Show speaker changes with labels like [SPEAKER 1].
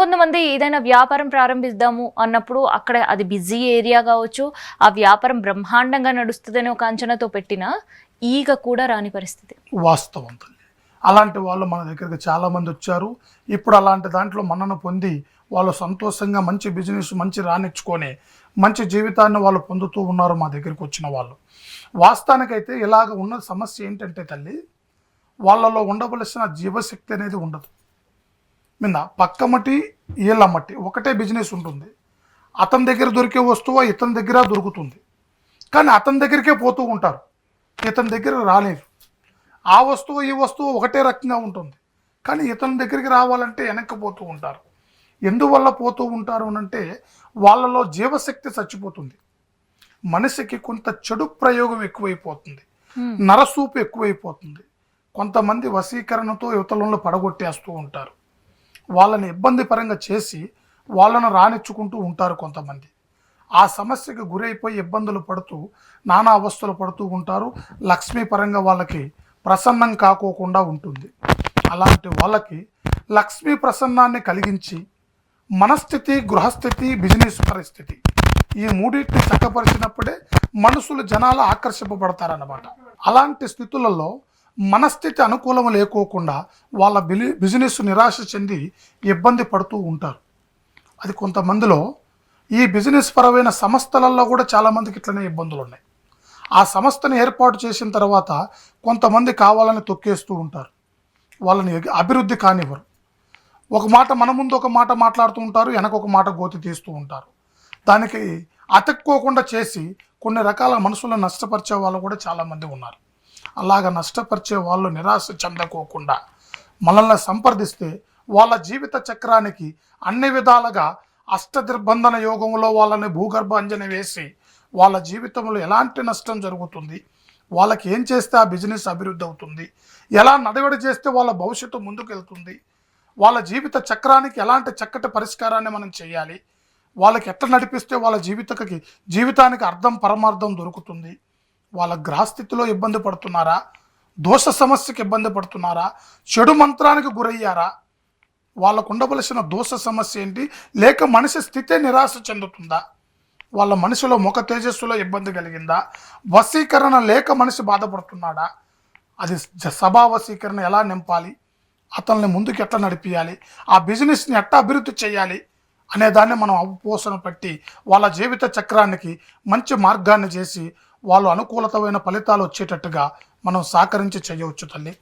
[SPEAKER 1] కొంతమంది ఏదైనా వ్యాపారం ప్రారంభిద్దాము అన్నప్పుడు అక్కడ అది బిజీ ఏరియా కావచ్చు, ఆ వ్యాపారం బ్రహ్మాండంగా నడుస్తుందని ఒక అంచనాతో పెట్టినా ఈగ కూడా రాని పరిస్థితి.
[SPEAKER 2] వాస్తవం తల్లి. అలాంటి వాళ్ళు మన దగ్గరికి చాలామంది వచ్చారు. ఇప్పుడు అలాంటి దాంట్లో మన్నన పొంది వాళ్ళు సంతోషంగా మంచి బిజినెస్ మంచి రానిచ్చుకొని మంచి జీవితాన్ని వాళ్ళు పొందుతూ ఉన్నారు మా దగ్గరికి వచ్చిన వాళ్ళు. వాస్తవానికైతే ఇలాగ ఉన్న సమస్య ఏంటంటే తల్లి, వాళ్ళలో ఉండవలసిన జీవశక్తి అనేది ఉండదు. మింద పక్క మట్టి ఈళ్ళ మట్టి ఒకటే బిజినెస్ ఉంటుంది. అతని దగ్గర దొరికే వస్తువు ఇతని దగ్గర దొరుకుతుంది, కానీ అతని దగ్గరికే పోతూ ఉంటారు, ఇతని దగ్గర రాలేదు. ఆ వస్తువు ఈ వస్తువు ఒకటే రకంగా ఉంటుంది, కానీ ఇతని దగ్గరికి రావాలంటే వెనక్కిపోతూ ఉంటారు. ఎందువల్ల పోతూ ఉంటారు అంటే వాళ్ళలో జీవశక్తి చచ్చిపోతుంది. మనిషికి కొంత చెడు ప్రయోగం ఎక్కువైపోతుంది, నరసూపు ఎక్కువైపోతుంది. కొంతమంది వశీకరణతో యువతలను పడగొట్టేస్తూ ఉంటారు. వాళ్ళని ఇబ్బంది పరంగా చేసి వాళ్ళను రానిచ్చుకుంటూ ఉంటారు కొంతమంది. ఆ సమస్యకు గురైపోయి ఇబ్బందులు పడుతూ నానా అవస్థలు పడుతూ ఉంటారు. లక్ష్మీ పరంగా వాళ్ళకి ప్రసన్నం కాకోకుండా ఉంటుంది. అలాంటి వాళ్ళకి లక్ష్మీ ప్రసన్నాన్ని కలిగించి మనస్థితి, గృహస్థితి, బిజినెస్ పరిస్థితి ఈ మూడింటిని చక్కపరిచినప్పుడే మనుషులు జనాలు ఆకర్షింపబడతారన్నమాట. అలాంటి స్థితులలో మనస్థితి అనుకూలం లేకోకుండా వాళ్ళ బిజినెస్ నిరాశ చెంది ఇబ్బంది పడుతూ ఉంటారు. అది కొంతమందిలో ఈ బిజినెస్ పరమైన సంస్థలలో కూడా చాలామందికి ఇట్లనే ఇబ్బందులు ఉన్నాయి. ఆ సంస్థను ఏర్పాటు చేసిన తర్వాత కొంతమంది కావాలని తొక్కేస్తూ ఉంటారు, వాళ్ళని అభివృద్ధి కానివ్వరు. ఒక మాట మన ముందు ఒక మాట మాట్లాడుతూ ఉంటారు, వెనక ఒక మాట గోతి తీస్తూ ఉంటారు. దానికి అతుక్కోకుండా చేసి కొన్ని రకాల మనుషులను నష్టపరిచే వాళ్ళు కూడా చాలామంది ఉన్నారు. అలాగ నష్టపరిచే వాళ్ళు నిరాశ చెందకోకుండా మనల్ని సంప్రదిస్తే వాళ్ళ జీవిత చక్రానికి అన్ని విధాలుగా అష్టదిర్బంధన యోగంలో వాళ్ళని భూగర్భ అంజన వేసి వాళ్ళ జీవితంలో ఎలాంటి నష్టం జరుగుతుంది, వాళ్ళకి ఏం చేస్తే ఆ బిజినెస్ అభివృద్ధి అవుతుంది, ఎలా నడవడి చేస్తే వాళ్ళ భవిష్యత్తు ముందుకు వెళ్తుంది, వాళ్ళ జీవిత చక్రానికి ఎలాంటి చక్కటి పరిష్కారాన్ని మనం చేయాలి, వాళ్ళకి ఎట్లా నడిపిస్తే వాళ్ళ జీవితానికి అర్థం పరమార్థం దొరుకుతుంది, వాళ్ళ గ్రహస్థితిలో ఇబ్బంది పడుతున్నారా, దోష సమస్యకి ఇబ్బంది పడుతున్నారా, చెడు మంత్రానికి గురయ్యారా, వాళ్ళకు ఉండవలసిన దోష సమస్య ఏంటి, లేక మనిషి స్థితే నిరాశ చెందుతుందా, వాళ్ళ మనిషిలో ముఖ తేజస్సులో ఇబ్బంది కలిగిందా, వశీకరణ లేక మనిషి బాధపడుతున్నాడా, అది సభా వశీకరణ ఎలా నింపాలి, అతన్ని ముందుకు ఎట్లా నడిపించాలి, ఆ బిజినెస్ని ఎట్లా అభివృద్ధి చేయాలి అనే దాన్ని మనం అవపోసన పట్టి వాళ్ళ జీవిత చక్రానికి మంచి మార్గాన్ని చేసి వాళ్ళు అనుకూలతమైన ఫలితాలు వచ్చేటట్టుగా మనం సహకరించి చేయవచ్చు తల్లి.